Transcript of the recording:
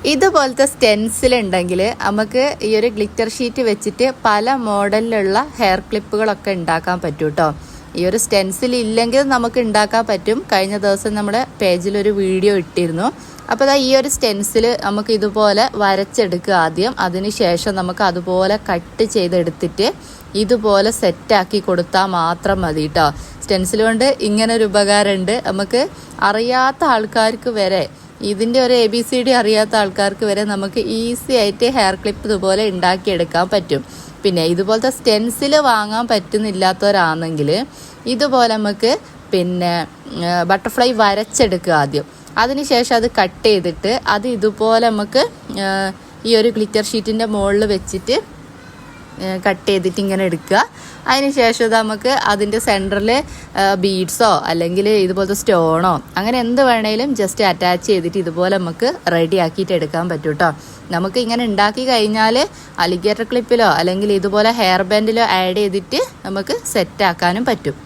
ഇതുപോലത്തെ സ്റ്റെൻസിൽ ഉണ്ടെങ്കിൽ നമുക്ക് ഈ ഒരു ഗ്ലിറ്റർ ഷീറ്റ് വെച്ചിട്ട് പല മോഡലിലുള്ള ഹെയർ ക്ലിപ്പുകളൊക്കെ ഉണ്ടാക്കാൻ പറ്റും കേട്ടോ. ഈ ഒരു സ്റ്റെൻസിൽ ഇല്ലെങ്കിൽ നമുക്ക് ഉണ്ടാക്കാൻ പറ്റും. കഴിഞ്ഞ ദിവസം നമ്മുടെ പേജിലൊരു വീഡിയോ ഇട്ടിരുന്നു. അപ്പോൾ ഈ ഒരു സ്റ്റെൻസിൽ നമുക്ക് ഇതുപോലെ വരച്ചെടുക്കുക ആദ്യം. അതിനുശേഷം നമുക്ക് അതുപോലെ കട്ട് ചെയ്തെടുത്തിട്ട് ഇതുപോലെ സെറ്റാക്കി കൊടുത്താൽ മാത്രം മതി കേട്ടോ. സ്റ്റെൻസിൽ കൊണ്ട് ഇങ്ങനെ ഒരു ഉപകാരമുണ്ട്. നമുക്ക് അറിയാത്ത ആൾക്കാർക്ക് വരെ, ഇതിൻ്റെ ഒരു ABCD അറിയാത്ത ആൾക്കാർക്ക് വരെ നമുക്ക് ഈസി ആയിട്ട് ഹെയർ ക്ലിപ്പ് ഇതുപോലെ ഉണ്ടാക്കിയെടുക്കാൻ പറ്റും. പിന്നെ ഇതുപോലത്തെ സ്റ്റെൻസിൽ വാങ്ങാൻ പറ്റുന്നില്ലാത്തവരാണെങ്കിൽ ഇതുപോലെ നമുക്ക് പിന്നെ ബട്ടർഫ്ലൈ വരച്ചെടുക്കുക ആദ്യം. അതിനുശേഷം അത് കട്ട് ചെയ്തിട്ട് അത് ഇതുപോലെ നമുക്ക് ഈ ഒരു ഗ്ലിറ്റർ ഷീറ്റിൻ്റെ മുകളിൽ വെച്ചിട്ട് കട്ട് ചെയ്തിട്ട് ഇങ്ങനെ എടുക്കുക. അതിനുശേഷം നമുക്ക് അതിൻ്റെ സെൻറ്ററിൽ ബീഡ്സോ അല്ലെങ്കിൽ ഇതുപോലത്തെ സ്റ്റോണോ അങ്ങനെ എന്ത് വേണേലും ജസ്റ്റ് അറ്റാച്ച് ചെയ്തിട്ട് ഇതുപോലെ നമുക്ക് റെഡി ആക്കിയിട്ട് എടുക്കാൻ പറ്റും കേട്ടോ. നമുക്ക് ഇങ്ങനെ ഉണ്ടാക്കി കഴിഞ്ഞാൽ അലിഗേറ്റർ ക്ലിപ്പിലോ അല്ലെങ്കിൽ ഇതുപോലെ ഹെയർ ബാൻഡിലോ ആഡ് ചെയ്തിട്ട് നമുക്ക് സെറ്റ് ആക്കാനും പറ്റും.